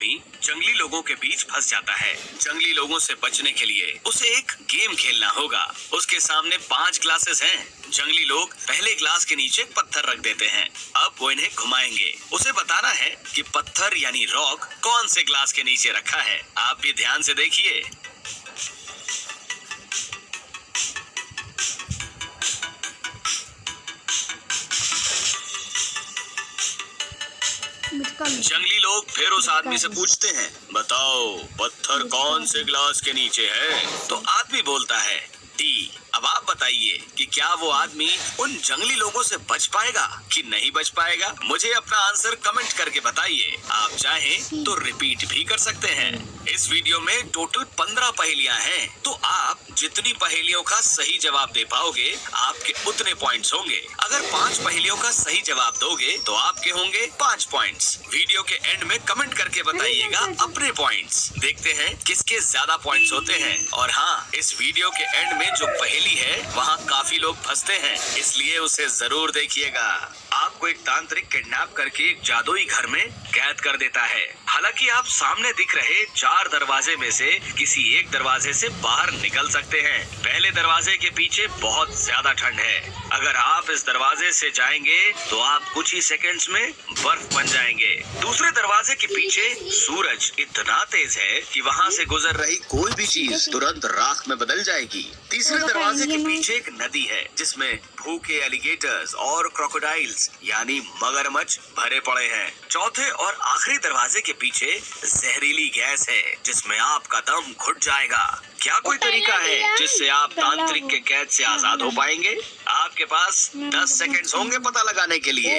जंगली लोगों के बीच फंस जाता है। जंगली लोगों से बचने के लिए उसे एक गेम खेलना होगा। उसके सामने 5 ग्लासेस हैं। जंगली लोग पहले ग्लास के नीचे पत्थर रख देते हैं। अब वो इन्हें घुमाएंगे। उसे बताना है कि पत्थर यानी रॉक कौन से ग्लास के नीचे रखा है। आप भी ध्यान से देखिए। जंगली लोग फिर उस आदमी से पूछते हैं, बताओ पत्थर कौन से ग्लास के नीचे है। तो आदमी बोलता है डी। अब आप बताइए कि क्या वो आदमी उन जंगली लोगों से बच पाएगा कि नहीं बच पाएगा। मुझे अपना आंसर कमेंट करके बताइए। आप चाहें तो रिपीट भी कर सकते हैं। इस वीडियो में टोटल 15 पहेलियां हैं, तो आप जितनी पहेलियों का सही जवाब दे पाओगे आपके उतने पॉइंट्स होंगे। अगर 5 पहेलियों का सही जवाब दोगे तो आपके होंगे 5 पॉइंट्स। वीडियो के एंड में कमेंट करके बताइएगा अपने पॉइंट्स। देखते हैं किसके ज्यादा पॉइंट्स होते हैं। और हाँ, इस वीडियो के एंड में जो पहेली है वहाँ काफी लोग फंसते हैं, इसलिए उसे जरूर देखिएगा। आपको एक तांत्रिक किडनैप करके एक जादुई घर में कैद कर देता है। हालांकि आप सामने दिख रहे 4 दरवाजे में से किसी एक दरवाजे से बाहर निकल सकते हैं। पहले दरवाजे के पीछे बहुत ज्यादा ठंड है। अगर आप इस दरवाजे से जाएंगे तो आप कुछ ही सेकंड्स में बर्फ बन जाएंगे। दूसरे दरवाजे के पीछे सूरज इतना तेज है कि वहाँ से गुजर रही कोई भी चीज तुरंत राख में बदल जाएगी। तीसरे दरवाजे के पीछे एक नदी है जिसमें भूखे एलिगेटर्स और क्रोकोडाइल्स यानी मगरमच्छ भरे पड़े हैं। चौथे और आखिरी दरवाजे के पीछे जहरीली गैस है जिसमें आपका दम घुट जाएगा। क्या कोई तरीका है जिससे आप तांत्रिक के कैद से आजाद हो पाएंगे? आपके पास 10 सेकंड्स होंगे पता लगाने के लिए।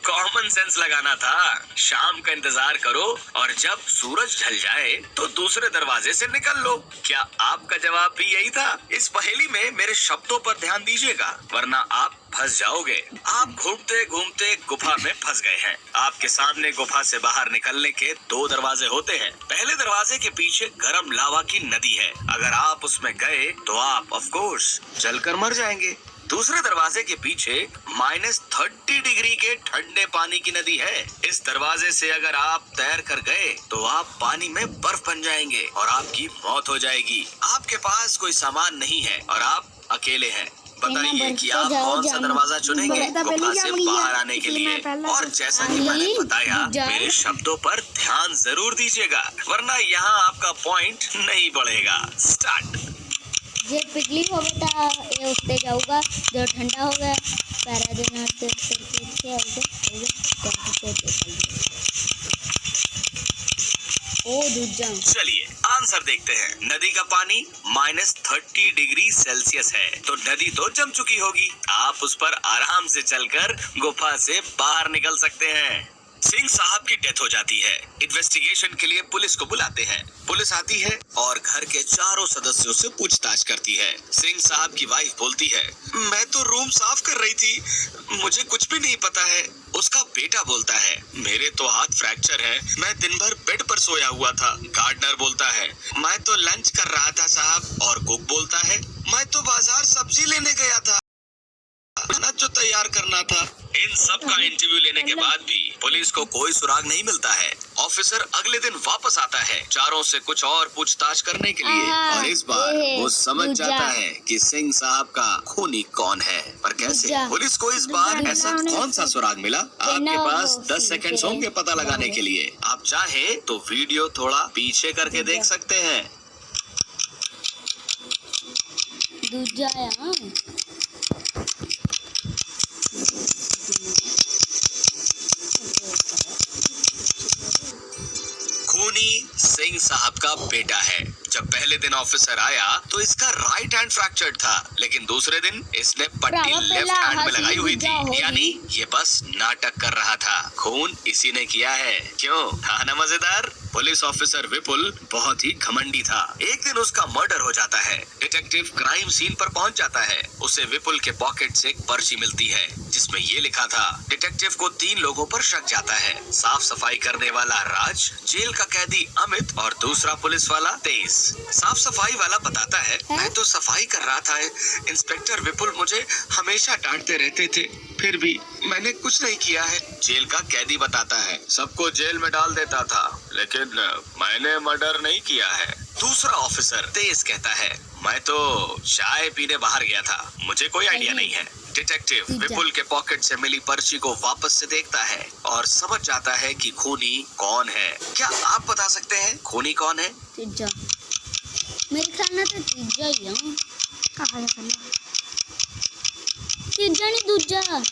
कॉमन सेंस लगाना था। शाम का इंतजार करो और जब सूरज ढल जाए तो दूसरे दरवाजे से निकल लो। क्या आपका जवाब भी यही था? इस पहेली में मेरे शब्दों पर ध्यान दीजिएगा वरना आप फंस जाओगे। आप घूमते घूमते गुफा में फंस गए हैं। आपके सामने गुफा से बाहर निकलने के 2 दरवाजे होते हैं। पहले दरवाजे के पीछे गर्म लावा की नदी है। अगर आप उसमें गए तो आप ऑफ कोर्स जलकर मर जाएंगे। दूसरे दरवाजे के पीछे -30 डिग्री के ठंडे पानी की नदी है। इस दरवाजे से अगर आप तैर कर गए तो आप पानी में बर्फ बन जाएंगे और आपकी मौत हो जाएगी। आपके पास कोई सामान नहीं है और आप अकेले हैं। बताइए कि आप कौन सा दरवाजा चुनेंगे गुफा से बाहर आने के लिए। और जैसा कि मैंने बताया, मेरे शब्दों पर ध्यान जरूर दीजिएगा वरना यहाँ आपका पॉइंट नहीं बढ़ेगा। स्टार्ट। जे पिघली हो बेटा ये उठते जाऊंगा जो ठंडा हो गया पैरा देना ओ दूजा। चलिए आंसर देखते हैं। नदी का पानी -30 डिग्री सेल्सियस है तो नदी तो जम चुकी होगी। आप उस पर आराम से चलकर गुफा से बाहर निकल सकते हैं। सिंह साहब की डेथ हो जाती है। इन्वेस्टिगेशन के लिए पुलिस को बुलाते हैं। पुलिस आती है और घर के चारों सदस्यों से पूछताछ करती है। सिंह साहब की वाइफ बोलती है, मैं तो रूम साफ कर रही थी, मुझे कुछ भी नहीं पता है। उसका बेटा बोलता है, मेरे तो हाथ फ्रैक्चर है, मैं दिन भर बेड पर सोया हुआ था। गार्डनर बोलता है, मैं तो लंच कर रहा था साहब। और कुक बोलता है, मैं तो बाजार सब्जी लेने गया था, खाना जो तैयार करना था। इन सब का इंटरव्यू लेने के बाद भी पुलिस को कोई सुराग नहीं मिलता है। ऑफिसर अगले दिन वापस आता है चारों से कुछ और पूछताछ करने के लिए और इस बार वो समझ जाता है कि सिंह साहब का खूनी कौन है। पर कैसे? पुलिस को इस बार ऐसा कौन सा सुराग मिला? आपके पास 10 सेकंड्स होंगे पता लगाने के लिए। आप चाहे तो वीडियो थोड़ा पीछे करके देख सकते हैं। खूनी सिंह साहब का बेटा है। जब पहले दिन ऑफिसर आया तो इसका राइट हैंड फ्रैक्चर्ड था, लेकिन दूसरे दिन इसने पट्टी लेफ्ट हैंड में लगाई हुई थी। यानी ये बस नाटक कर रहा था। खून इसी ने किया है। क्यों? था ना मजेदार? पुलिस ऑफिसर विपुल बहुत ही घमंडी था। एक दिन उसका मर्डर हो जाता है। डिटेक्टिव क्राइम सीन पर पहुंच जाता है। उसे विपुल के पॉकेट से एक पर्ची मिलती है जिसमें ये लिखा था। डिटेक्टिव को 3 लोगों पर शक जाता है। साफ सफाई करने वाला राज, जेल का कैदी अमित और दूसरा पुलिस वाला तेज। साफ सफाई वाला बताता है, मैं तो सफाई कर रहा था। इंस्पेक्टर विपुल मुझे हमेशा डांटते रहते थे, फिर भी मैंने कुछ नहीं किया है। जेल का कैदी बताता है, सबको जेल में डाल देता था, लेकिन मैंने मर्डर नहीं किया है। दूसरा ऑफिसर तेज कहता है, मैं तो चाय पीने बाहर गया था, मुझे कोई आइडिया नहीं है। डिटेक्टिव विपुल के पॉकेट से मिली पर्ची को वापस से देखता है और समझ जाता है कि खूनी कौन है। क्या आप बता सकते हैं खूनी कौन है? तीजा, मेरे ख्याल में तो तीजा ही है। कहाँ है खाना? तीजा नहीं दूजा।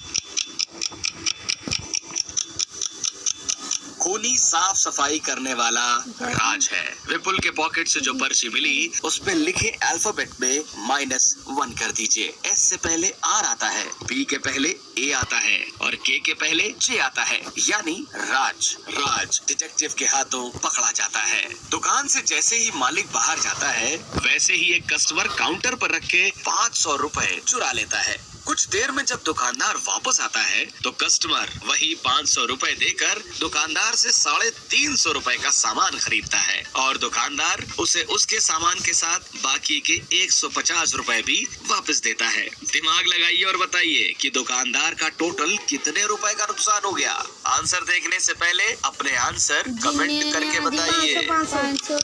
खूनी साफ सफाई करने वाला राज है। विपुल के पॉकेट से जो पर्ची मिली उसमें लिखे अल्फाबेट में -1 कर दीजिए। एस से पहले आर आता है, बी के पहले ए आता है और के पहले जे आता है, यानी राज। राज डिटेक्टिव के हाथों पकड़ा जाता है। दुकान से जैसे ही मालिक बाहर जाता है वैसे ही एक कस्टमर काउंटर पर रख के 500 रुपए चुरा लेता है। कुछ देर में जब दुकानदार वापस आता है तो कस्टमर वही 500 रुपए देकर दुकानदार से 350 रुपए का सामान खरीदता है और दुकानदार उसे उसके सामान के साथ बाकी के 150 रुपए भी वापस देता है। दिमाग लगाइए और बताइए कि दुकानदार का टोटल कितने रुपए का नुकसान हो गया। आंसर देखने से पहले अपने आंसर कमेंट करके बताइए। 500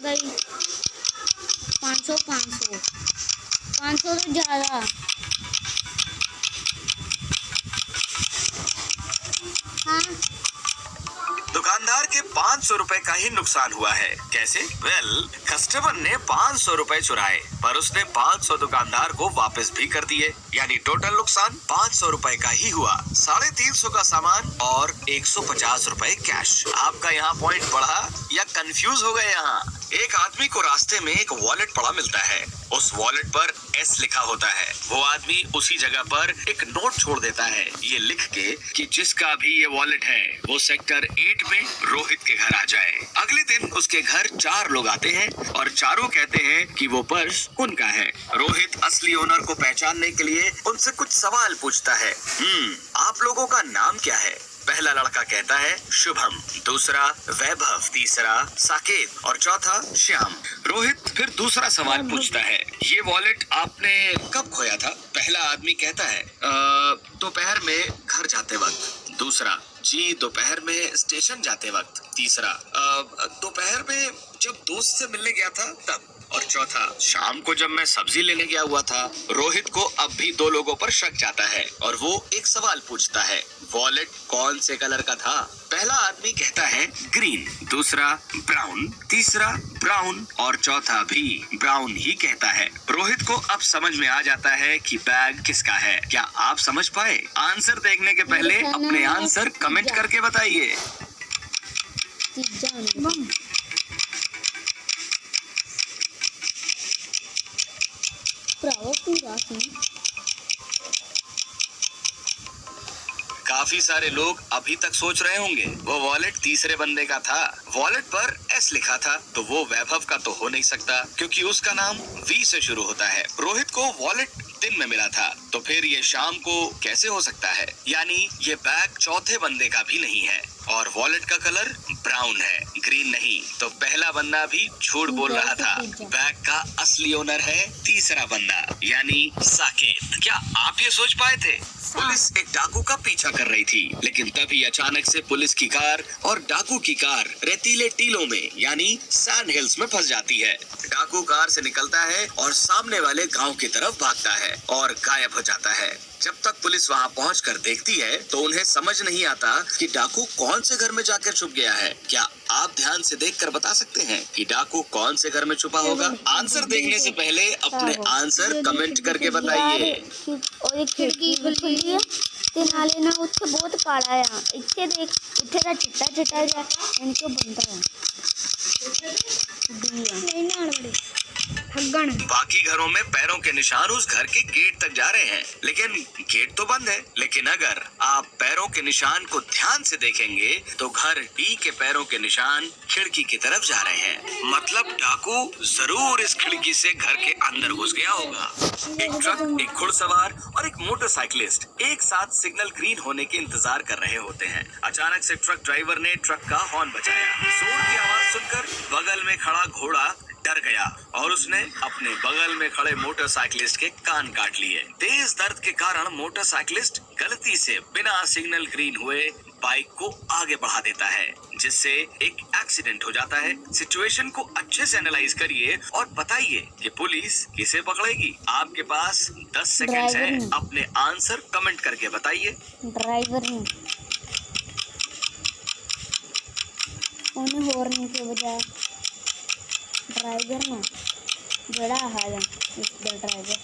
तो ज्यादा। हाँ। दुकानदार के 500 रुपए का ही नुकसान हुआ है। कैसे? कस्टमर ने 500 रुपए चुराए पर उसने 500 दुकानदार को वापस भी कर दिए, यानी टोटल नुकसान 500 रुपए का ही हुआ। 350 का सामान और 150 रुपए कैश। आपका यहाँ पॉइंट बढ़ा या कंफ्यूज हो गए? यहाँ एक आदमी को रास्ते में एक वॉलेट पड़ा मिलता है। उस वॉलेट पर एस लिखा होता है। वो आदमी उसी जगह पर एक नोट छोड़ देता है, ये लिख के कि जिसका भी ये वॉलेट है वो सेक्टर 8 में रोहित के घर आ जाए। अगले दिन उसके घर 4 लोग आते हैं और चारों कहते हैं कि वो पर्स उनका है। रोहित असली ओनर को पहचानने के लिए उनसे कुछ सवाल पूछता है। आप लोगों का नाम क्या है? पहला लड़का कहता है शुभम, दूसरा वैभव, तीसरा साकेत और चौथा श्याम। रोहित फिर दूसरा सवाल पूछता है, ये वॉलेट आपने कब खोया था? पहला आदमी कहता है दोपहर में घर जाते वक्त। दूसरा, जी दोपहर में स्टेशन जाते वक्त। तीसरा, दोपहर में जब दोस्त से मिलने गया था तब। और चौथा, शाम को जब मैं सब्जी लेने गया हुआ था। रोहित को अब भी 2 लोगों पर शक जाता है और वो एक सवाल पूछता है, वॉलेट कौन से कलर का था? पहला आदमी कहता है ग्रीन, दूसरा ब्राउन, तीसरा ब्राउन और चौथा भी ब्राउन ही कहता है। रोहित को अब समझ में आ जाता है कि बैग किसका है। क्या आप समझ पाए? आंसर देखने के पहले अपने आंसर कमेंट करके बताइए। काफी सारे लोग अभी तक सोच रहे होंगे वो वॉलेट तीसरे बंदे का था। वॉलेट पर एस लिखा था तो वो वैभव का तो हो नहीं सकता क्योंकि उसका नाम वी से शुरू होता है। रोहित को वॉलेट दिन में मिला था तो फिर ये शाम को कैसे हो सकता है? यानी ये बैग चौथे बंदे का भी नहीं है और वॉलेट का कलर ब्राउन है, ग्रीन नहीं। तो पहला बंदा भी झूठ बोल रहा था। बैग का असली ओनर है तीसरा बंदा यानी साकेत। क्या आप ये सोच पाए थे? पुलिस एक डाकू का पीछा कर रही थी, लेकिन तभी अचानक से पुलिस की कार और डाकू की कार रेतीले टीलों में यानी सैंड हिल्स में फंस जाती है। डाकू कार से निकलता है और सामने वाले गांव की तरफ भागता है और गायब हो जाता है। जब तक पुलिस वहां पहुंचकर देखती है तो उन्हें समझ नहीं आता कि डाकू कौन से घर में जाकर छुप गया है। क्या आप ध्यान से देखकर बता सकते हैं कि डाकू कौन से घर में छुपा होगा? आंसर देखने से पहले अपने आंसर कमेंट करके बताइए। और एक खिड़की खुली है ते नाले ना उत्थे बहुत काला है। इत्थे देख, इत्थे दा चिट्टा चिट्टा है, इनको बनता है। नहीं ना बड़े लगन। बाकी घरों में पैरों के निशान उस घर के गेट तक जा रहे हैं, लेकिन गेट तो बंद है। लेकिन अगर आप पैरों के निशान को ध्यान से देखेंगे तो घर डी के पैरों के निशान खिड़की की तरफ जा रहे हैं। मतलब डाकू जरूर इस खिड़की से घर के अंदर घुस गया होगा। एक ट्रक, एक घुड़सवार और एक मोटरसाइकिलिस्ट एक साथ सिग्नल ग्रीन होने के इंतजार कर रहे होते हैं। अचानक से ट्रक ड्राइवर ने ट्रक का हॉर्न बजाया। जोर की आवाज सुनकर बगल में खड़ा घोड़ा डर गया और उसने अपने बगल में खड़े मोटरसाइकिलिस्ट के कान काट लिए। तेज दर्द के कारण मोटरसाइकिलिस्ट गलती से बिना सिग्नल ग्रीन हुए बाइक को आगे बढ़ा देता है, जिससे एक एक्सीडेंट हो जाता है। सिचुएशन को अच्छे से एनालाइज करिए और बताइए कि पुलिस किसे पकड़ेगी। आपके पास 10 सेकंड्स हैं, अपने आंसर कमेंट करके बताइए। ड्राइवर ने उन्हें हॉर्न के बजाय ड्राइवर ने बड़ा हाल ड्राइवर।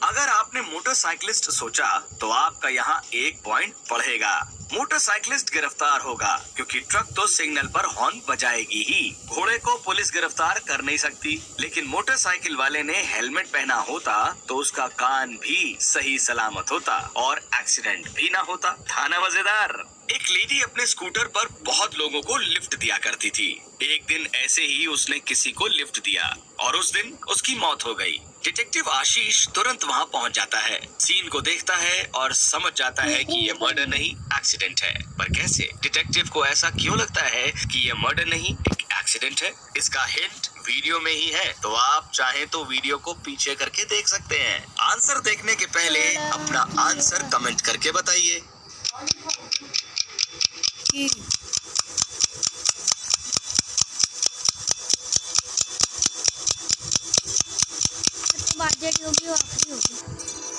अगर आपने मोटरसाइकिलिस्ट सोचा तो आपका यहाँ 1 पॉइंट बढ़ेगा। मोटरसाइकिलिस्ट गिरफ्तार होगा क्योंकि ट्रक तो सिग्नल पर हॉर्न बजाएगी ही। घोड़े को पुलिस गिरफ्तार कर नहीं सकती, लेकिन मोटरसाइकिल वाले ने हेलमेट पहना होता तो उसका कान भी सही सलामत होता और एक्सीडेंट भी ना होता। था ना मजेदार? एक लेडी अपने स्कूटर पर बहुत लोगों को लिफ्ट दिया करती थी। एक दिन ऐसे ही उसने किसी को लिफ्ट दिया और उस दिन उसकी मौत हो गई। डिटेक्टिव आशीष तुरंत वहां पहुंच जाता है, सीन को देखता है और समझ जाता है कि ये मर्डर नहीं एक्सीडेंट है। पर कैसे? डिटेक्टिव को ऐसा क्यों लगता है कि ये मर्डर नहीं एक एक्सीडेंट है? इसका हिंट वीडियो में ही है, तो आप चाहें तो वीडियो को पीछे करके देख सकते हैं। आंसर देखने के पहले अपना आंसर कमेंट करके बताइए।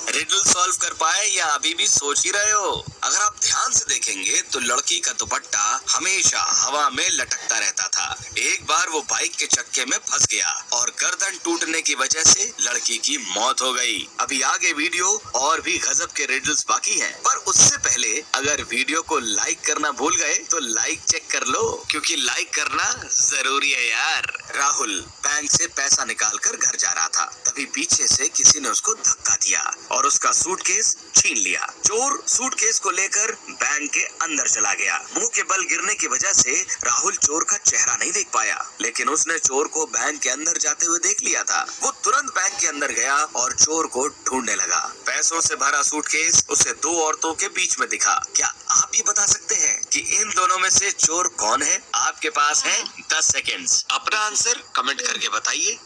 रिडल सॉल्व कर पाए या अभी भी सोच ही रहे हो? अगर आप ध्यान से देखेंगे तो लड़की का दुपट्टा हमेशा हवा में लटकता रहता था। एक बार वो बाइक के चक्के में फंस गया और गर्दन टूटने की वजह से लड़की की मौत हो गई। अभी आगे वीडियो और भी गजब के रिडल्स बाकी हैं, पर उससे पहले अगर वीडियो को लाइक करना भूल गए तो लाइक चेक कर लो, क्योंकि लाइक करना जरूरी है यार। राहुल बैंक से पैसा निकाल कर घर जा रहा था, तभी पीछे से किसी ने उसको धक्का दिया और उसका सूटकेस छीन लिया। चोर सूटकेस को लेकर बैंक के अंदर चला गया। मुंह के बल गिरने की वजह से राहुल चोर का चेहरा नहीं देख पाया, लेकिन उसने चोर को बैंक के अंदर जाते हुए देख लिया था। वो तुरंत बैंक के अंदर गया और चोर को ढूंढने लगा। पैसों से भरा सूटकेस उसे 2 औरतों के बीच में दिखा। क्या आप ये बता सकते हैं कि इन दोनों में से चोर कौन है? आपके पास है 10 सेकेंड्स, अपना आंसर कमेंट करके बताइए।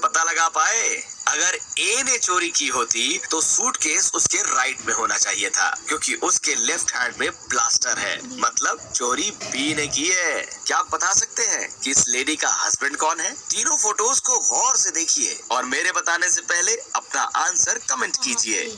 पता लगा पाए? अगर ए ने चोरी की होती तो सूटकेस उसके राइट में होना चाहिए था, क्योंकि उसके लेफ्ट हैंड में प्लास्टर है, मतलब चोरी बी ने की है। क्या आप बता सकते हैं कि इस लेडी का हस्बैंड कौन है? तीनों फोटोज को गौर से देखिए और मेरे बताने से पहले अपना आंसर कमेंट कीजिए।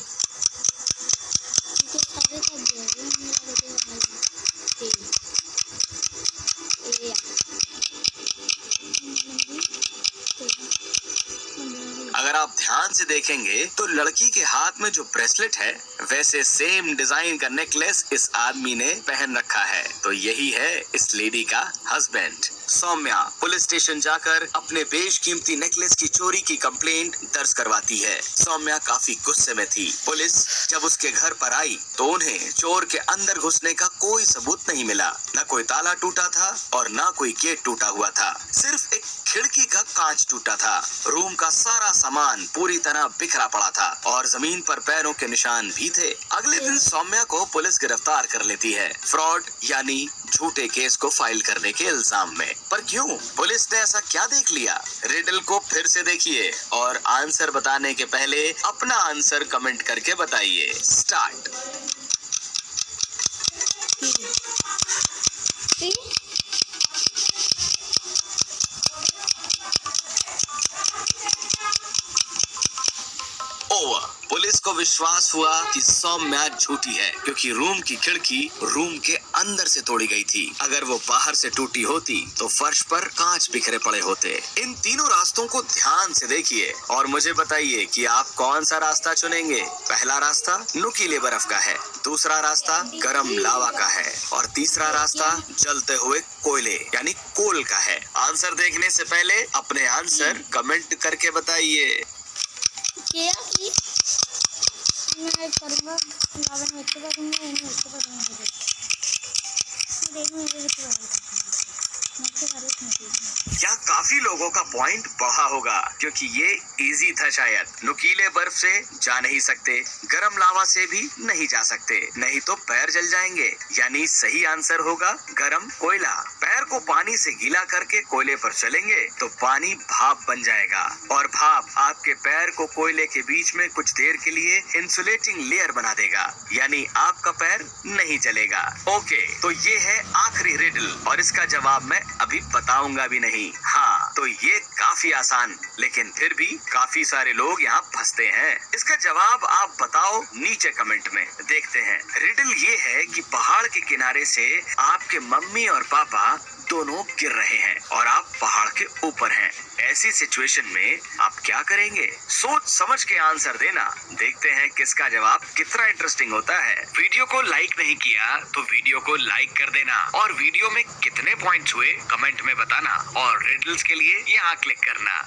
अगर आप ध्यान से देखेंगे तो लड़की के हाथ में जो ब्रेसलेट है वैसे सेम डिजाइन का नेकलेस इस आदमी ने पहन रखा है, तो यही है इस लेडी का हस्बैंड। सौम्या पुलिस स्टेशन जाकर अपने बेशकीमती नेकलेस की चोरी की कंप्लेंट दर्ज करवाती है। सौम्या काफी गुस्से में थी। पुलिस जब उसके घर पर आई तो उन्हें चोर के अंदर घुसने का कोई सबूत नहीं मिला। न कोई ताला टूटा था और न कोई गेट टूटा हुआ था, सिर्फ एक खिड़की का कांच टूटा था। रूम का सारा सामान पूरी तरह बिखरा पड़ा था और जमीन पर पैरों के निशान भी थे। अगले दिन सौम्या को पुलिस गिरफ्तार कर लेती है, फ्रॉड यानी झूठे केस को फाइल करने के इल्जाम में। पर क्यों? पुलिस ने ऐसा क्या देख लिया? रिडल को फिर से देखिए और आंसर बताने के पहले अपना आंसर कमेंट करके बताइए। स्टार्ट। ओवर। पुलिस को विश्वास हुआ कि सौम्या झूठी है, क्योंकि रूम की खिड़की रूम के अंदर से तोड़ी गई थी। अगर वो बाहर से टूटी होती तो फर्श पर कांच बिखरे पड़े होते। इन तीनों रास्तों को ध्यान से देखिए और मुझे बताइए कि आप कौन सा रास्ता चुनेंगे। पहला रास्ता नुकीले बर्फ का है, दूसरा रास्ता गरम लावा का है और तीसरा रास्ता जलते हुए कोयले यानी कोल का है। आंसर देखने से पहले अपने आंसर कमेंट करके बताइए। क्या की मैं करूँगा लावा में एक बार मैं एक बार यहाँ काफी लोगों का पॉइंट बढ़ा होगा, क्योंकि ये इजी था शायद। नुकीले बर्फ से जा नहीं सकते, गरम लावा से भी नहीं जा सकते, नहीं तो पैर जल जाएंगे। यानी सही आंसर होगा गरम कोयला। पैर को पानी से गीला करके कोयले पर चलेंगे तो पानी भाप बन जाएगा और भाप आपके पैर को कोयले के बीच में कुछ देर के लिए इंसुलेटिंग लेयर बना देगा, यानी आपका पैर नहीं जलेगा। ओके, तो ये है आखिरी रिडल और इसका जवाब मैं अभी बताऊंगा भी नहीं। हाँ, तो ये काफी आसान, लेकिन फिर भी काफी सारे लोग यहाँ फंसते हैं। इसका जवाब आप बताओ नीचे कमेंट में। देखते हैं। रिडल ये है कि पहाड़ के किनारे से आपके मम्मी और पापा दोनों गिर रहे हैं और आप पहाड़ के ऊपर हैं। ऐसी सिचुएशन में आप क्या करेंगे? सोच समझ के आंसर देना। देखते हैं किसका जवाब कितना इंटरेस्टिंग होता है। वीडियो को लाइक नहीं किया तो वीडियो को लाइक कर देना और वीडियो में कितने पॉइंट्स हुए कमेंट में बताना और रिडल्स के लिए यहाँ क्लिक करना।